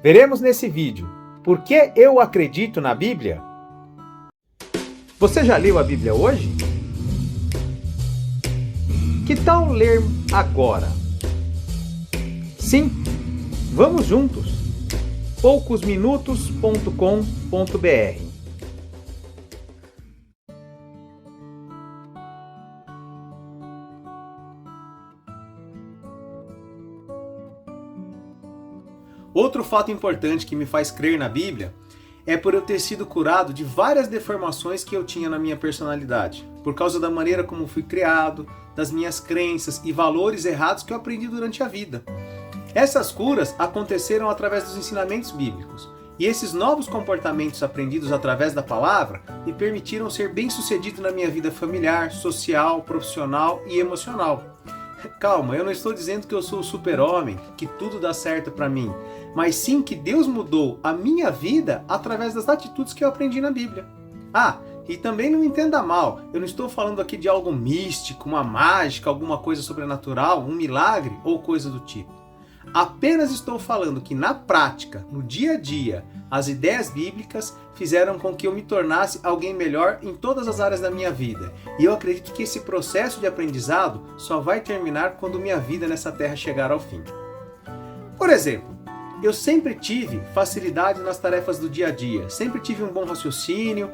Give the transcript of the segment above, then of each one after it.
Veremos nesse vídeo por que eu acredito na Bíblia. Você já leu a Bíblia hoje? Que tal ler agora? Sim, vamos juntos. poucosminutos.com.br. Outro fato importante que me faz crer na Bíblia é por eu ter sido curado de várias deformações que eu tinha na minha personalidade, por causa da maneira como fui criado, das minhas crenças e valores errados que eu aprendi durante a vida. Essas curas aconteceram através dos ensinamentos bíblicos, e esses novos comportamentos aprendidos através da palavra me permitiram ser bem-sucedido na minha vida familiar, social, profissional e emocional. Calma, eu não estou dizendo que eu sou o super-homem, que tudo dá certo para mim, mas sim que Deus mudou a minha vida através das atitudes que eu aprendi na Bíblia. Ah, e também não me entenda mal, eu não estou falando aqui de algo místico, uma mágica, alguma coisa sobrenatural, um milagre ou coisa do tipo. Apenas estou falando que na prática, no dia a dia, as ideias bíblicas fizeram com que eu me tornasse alguém melhor em todas as áreas da minha vida. E eu acredito que esse processo de aprendizado só vai terminar quando minha vida nessa terra chegar ao fim. Por exemplo, eu sempre tive facilidade nas tarefas do dia a dia, sempre tive um bom raciocínio,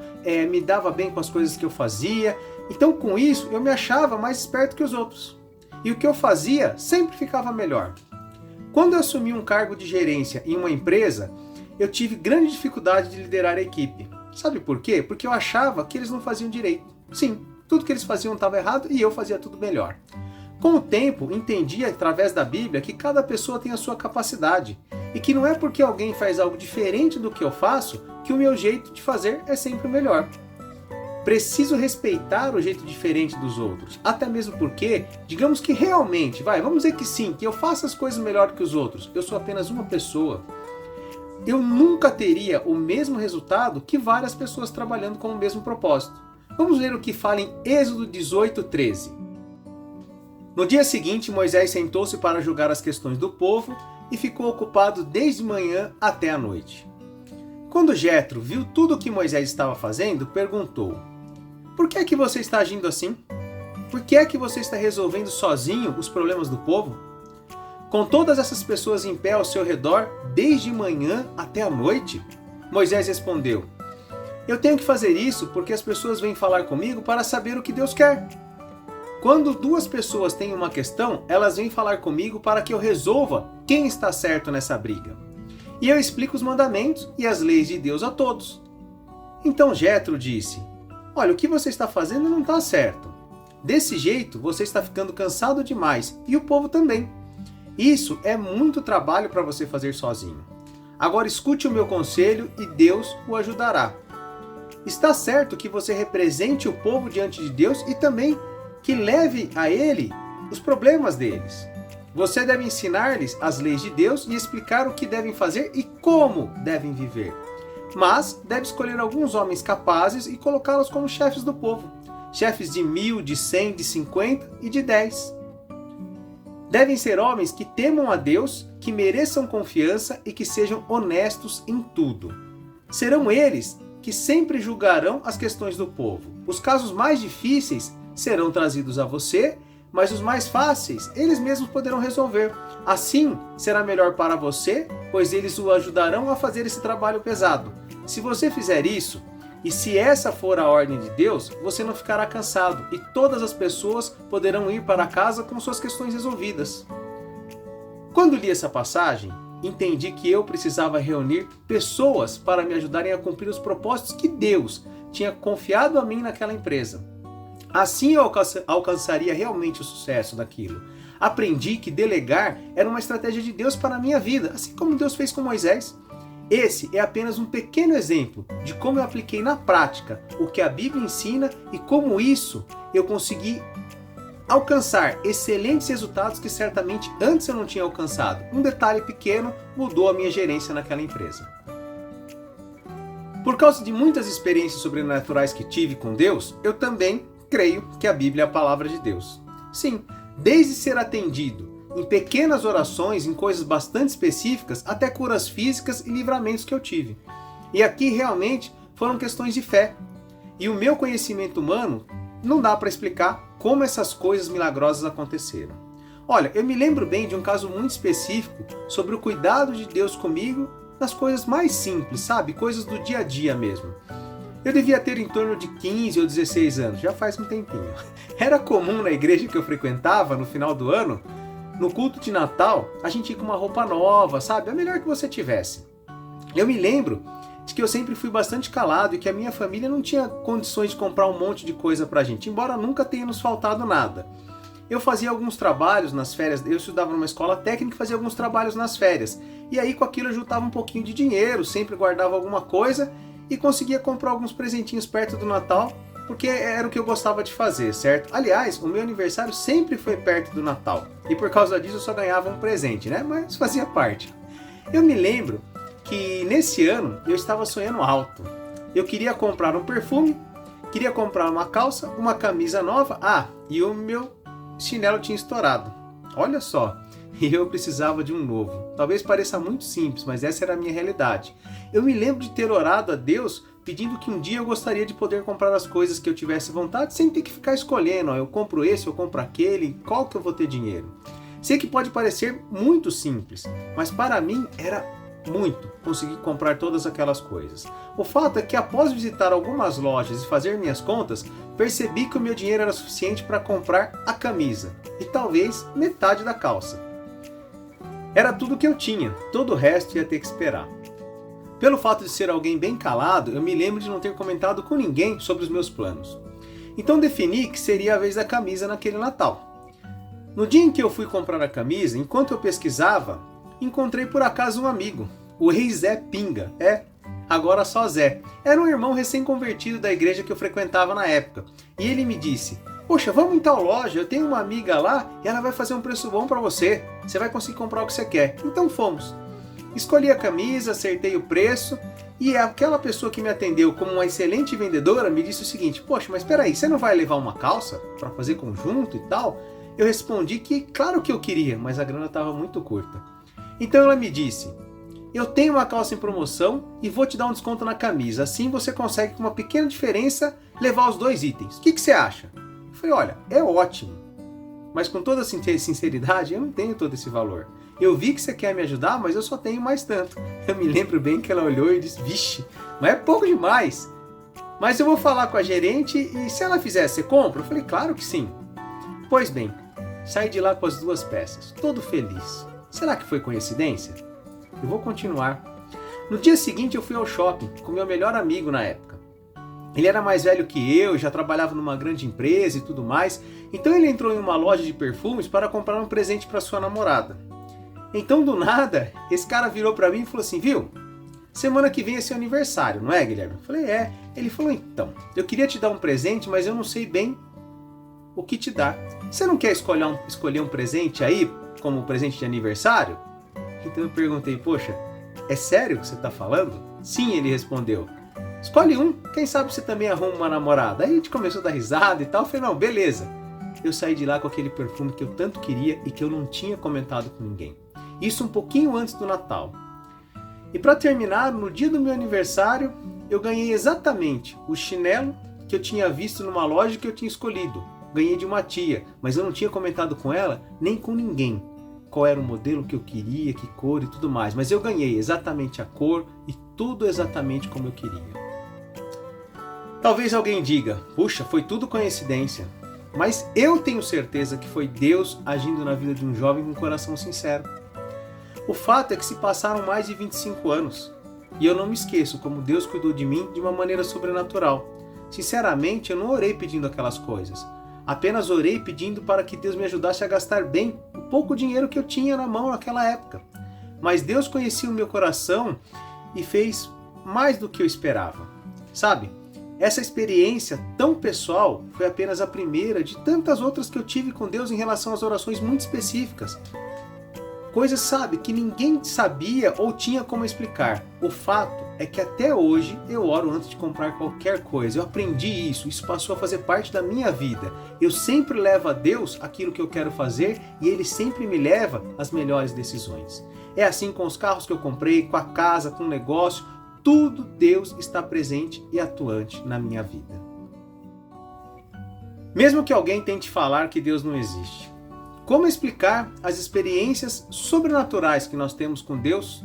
me dava bem com as coisas que eu fazia, então com isso eu me achava mais esperto que os outros. E o que eu fazia sempre ficava melhor. Quando eu assumi um cargo de gerência em uma empresa, eu tive grande dificuldade de liderar a equipe. Sabe por quê? Porque eu achava que eles não faziam direito. Sim, tudo que eles faziam estava errado e eu fazia tudo melhor. Com o tempo, entendi através da Bíblia que cada pessoa tem a sua capacidade e que não é porque alguém faz algo diferente do que eu faço que o meu jeito de fazer é sempre o melhor. Preciso respeitar o jeito diferente dos outros, até mesmo porque, digamos que realmente, vamos dizer que sim, que eu faço as coisas melhor que os outros, eu sou apenas uma pessoa. Eu nunca teria o mesmo resultado que várias pessoas trabalhando com o mesmo propósito. Vamos ver o que fala em Êxodo 18:13. No dia seguinte, Moisés sentou-se para julgar as questões do povo e ficou ocupado desde manhã até a noite. Quando Jetro viu tudo o que Moisés estava fazendo, perguntou: por que é que você está agindo assim? Por que é que você está resolvendo sozinho os problemas do povo? Com todas essas pessoas em pé ao seu redor, desde manhã até a noite? Moisés respondeu: eu tenho que fazer isso porque as pessoas vêm falar comigo para saber o que Deus quer. Quando duas pessoas têm uma questão, elas vêm falar comigo para que eu resolva quem está certo nessa briga. E eu explico os mandamentos e as leis de Deus a todos. Então Jetro disse: olha, o que você está fazendo não está certo. Desse jeito, você está ficando cansado demais e o povo também. Isso é muito trabalho para você fazer sozinho. Agora escute o meu conselho e Deus o ajudará. Está certo que você represente o povo diante de Deus e também que leve a ele os problemas deles. Você deve ensinar-lhes as leis de Deus e explicar o que devem fazer e como devem viver. Mas deve escolher alguns homens capazes e colocá-los como chefes do povo. Chefes de 1000, de 100, de 50 e de 10. Devem ser homens que temam a Deus, que mereçam confiança e que sejam honestos em tudo. Serão eles que sempre julgarão as questões do povo. Os casos mais difíceis serão trazidos a você, mas os mais fáceis eles mesmos poderão resolver. Assim será melhor para você, pois eles o ajudarão a fazer esse trabalho pesado. Se você fizer isso, e se essa for a ordem de Deus, você não ficará cansado e todas as pessoas poderão ir para casa com suas questões resolvidas. Quando li essa passagem, entendi que eu precisava reunir pessoas para me ajudarem a cumprir os propósitos que Deus tinha confiado a mim naquela empresa. Assim eu alcançaria realmente o sucesso daquilo. Aprendi que delegar era uma estratégia de Deus para a minha vida, assim como Deus fez com Moisés. Esse é apenas um pequeno exemplo de como eu apliquei na prática o que a Bíblia ensina e como isso eu consegui alcançar excelentes resultados que certamente antes eu não tinha alcançado. Um detalhe pequeno mudou a minha gerência naquela empresa. Por causa de muitas experiências sobrenaturais que tive com Deus, eu também creio que a Bíblia é a palavra de Deus. Sim, desde ser atendido em pequenas orações, em coisas bastante específicas, até curas físicas e livramentos que eu tive. E aqui realmente foram questões de fé. E o meu conhecimento humano não dá para explicar como essas coisas milagrosas aconteceram. Olha, eu me lembro bem de um caso muito específico sobre o cuidado de Deus comigo nas coisas mais simples, sabe? Coisas do dia a dia mesmo. Eu devia ter em torno de 15 ou 16 anos, já faz um tempinho. Era comum na igreja que eu frequentava, no final do ano, no culto de Natal, a gente ir com uma roupa nova, sabe? A melhor que você tivesse. Eu me lembro de que eu sempre fui bastante calado e que a minha família não tinha condições de comprar um monte de coisa pra gente, embora nunca tenha nos faltado nada. Eu fazia alguns trabalhos nas férias, eu estudava numa escola técnica e fazia alguns trabalhos nas férias. E aí com aquilo eu juntava um pouquinho de dinheiro, sempre guardava alguma coisa e conseguia comprar alguns presentinhos perto do Natal, porque era o que eu gostava de fazer, certo? Aliás, o meu aniversário sempre foi perto do Natal. E por causa disso eu só ganhava um presente, né? Mas fazia parte. Eu me lembro que nesse ano eu estava sonhando alto. Eu queria comprar um perfume, queria comprar uma calça, uma camisa nova. Ah, e o meu chinelo tinha estourado. Olha só, e eu precisava de um novo. Talvez pareça muito simples, mas essa era a minha realidade. Eu me lembro de ter orado a Deus pedindo que um dia eu gostaria de poder comprar as coisas que eu tivesse vontade sem ter que ficar escolhendo, ó, eu compro esse, eu compro aquele, qual que eu vou ter dinheiro. Sei que pode parecer muito simples, mas para mim era muito conseguir comprar todas aquelas coisas. O fato é que após visitar algumas lojas e fazer minhas contas, percebi que o meu dinheiro era suficiente para comprar a camisa e talvez metade da calça. Era tudo que eu tinha, todo o resto ia ter que esperar. Pelo fato de ser alguém bem calado, eu me lembro de não ter comentado com ninguém sobre os meus planos. Então defini que seria a vez da camisa naquele Natal. No dia em que eu fui comprar a camisa, enquanto eu pesquisava, encontrei por acaso um amigo, o rei Zé Pinga, agora só Zé. Era um irmão recém-convertido da igreja que eu frequentava na época. E ele me disse, poxa, vamos em tal loja, eu tenho uma amiga lá e ela vai fazer um preço bom para você. Você vai conseguir comprar o que você quer. Então fomos. Escolhi a camisa, acertei o preço e aquela pessoa que me atendeu como uma excelente vendedora me disse o seguinte, poxa, mas espera aí, você não vai levar uma calça para fazer conjunto e tal? Eu respondi que claro que eu queria, mas a grana estava muito curta. Então ela me disse, eu tenho uma calça em promoção e vou te dar um desconto na camisa, assim você consegue com uma pequena diferença levar os dois itens. O que você acha? Eu falei, olha, é ótimo, mas com toda sinceridade eu não tenho todo esse valor. Eu vi que você quer me ajudar, mas eu só tenho mais tanto. Eu me lembro bem que ela olhou e disse, vixe, mas é pouco demais. Mas eu vou falar com a gerente e se ela fizer, você compra? Eu falei, claro que sim. Pois bem, saí de lá com as duas peças, todo feliz. Será que foi coincidência? Eu vou continuar. No dia seguinte eu fui ao shopping com meu melhor amigo na época. Ele era mais velho que eu, já trabalhava numa grande empresa e tudo mais, então ele entrou em uma loja de perfumes para comprar um presente para sua namorada. Então do nada, esse cara virou para mim e falou assim, viu? Semana que vem é seu aniversário, não é, Guilherme? Eu falei, é. Ele falou, então, eu queria te dar um presente, mas eu não sei bem o que te dar. Você não quer escolher um presente aí, como presente de aniversário? Então eu perguntei, poxa, é sério que você está falando? Sim, ele respondeu. Escolhe um, quem sabe você também arruma uma namorada. Aí a gente começou a dar risada e tal, eu falei, não, beleza. Eu saí de lá com aquele perfume que eu tanto queria e que eu não tinha comentado com ninguém. Isso um pouquinho antes do Natal. E para terminar, no dia do meu aniversário, eu ganhei exatamente o chinelo que eu tinha visto numa loja que eu tinha escolhido. Ganhei de uma tia, mas eu não tinha comentado com ela nem com ninguém qual era o modelo que eu queria, que cor e tudo mais. Mas eu ganhei exatamente a cor e tudo exatamente como eu queria. Talvez alguém diga, puxa, foi tudo coincidência. Mas eu tenho certeza que foi Deus agindo na vida de um jovem com um coração sincero. O fato é que se passaram mais de 25 anos e eu não me esqueço como Deus cuidou de mim de uma maneira sobrenatural. Sinceramente, eu não orei pedindo aquelas coisas. Apenas orei pedindo para que Deus me ajudasse a gastar bem o pouco dinheiro que eu tinha na mão naquela época. Mas Deus conhecia o meu coração e fez mais do que eu esperava. Sabe, essa experiência tão pessoal foi apenas a primeira de tantas outras que eu tive com Deus em relação às orações muito específicas. Coisas, sabe, que ninguém sabia ou tinha como explicar. O fato é que até hoje eu oro antes de comprar qualquer coisa. Eu aprendi isso passou a fazer parte da minha vida. Eu sempre levo a Deus aquilo que eu quero fazer e Ele sempre me leva às melhores decisões. É assim com os carros que eu comprei, com a casa, com o negócio, tudo Deus está presente e atuante na minha vida. Mesmo que alguém tente falar que Deus não existe, como explicar as experiências sobrenaturais que nós temos com Deus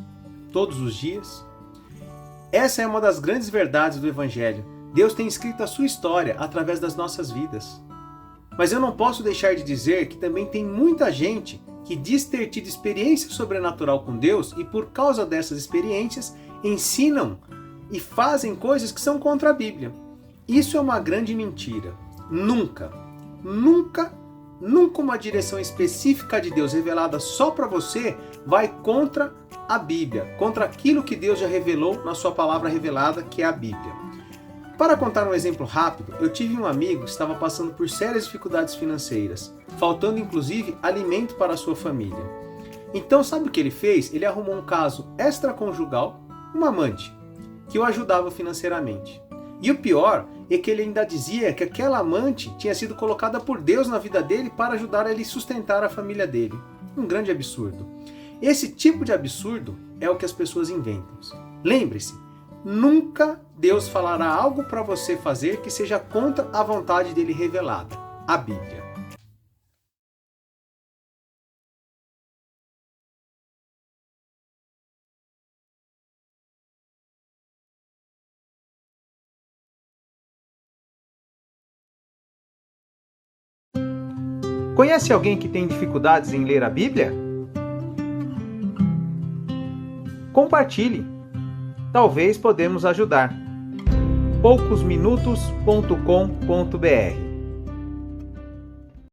todos os dias? Essa é uma das grandes verdades do Evangelho. Deus tem escrito a sua história através das nossas vidas. Mas eu não posso deixar de dizer que também tem muita gente que diz ter tido experiência sobrenatural com Deus e por causa dessas experiências ensinam e fazem coisas que são contra a Bíblia. Isso é uma grande mentira. Nunca uma direção específica de Deus revelada só para você vai contra a Bíblia, contra aquilo que Deus já revelou na sua palavra revelada, que é a Bíblia. Para contar um exemplo rápido, eu tive um amigo que estava passando por sérias dificuldades financeiras, faltando inclusive alimento para a sua família. Então sabe o que ele fez? Ele arrumou um caso extraconjugal, uma amante, que o ajudava financeiramente. E o pior é que ele ainda dizia que aquela amante tinha sido colocada por Deus na vida dele para ajudar ele a sustentar a família dele. Um grande absurdo. Esse tipo de absurdo é o que as pessoas inventam. Lembre-se, nunca Deus falará algo para você fazer que seja contra a vontade dele revelada, a Bíblia. Conhece alguém que tem dificuldades em ler a Bíblia? Compartilhe. Talvez podemos ajudar. poucosminutos.com.br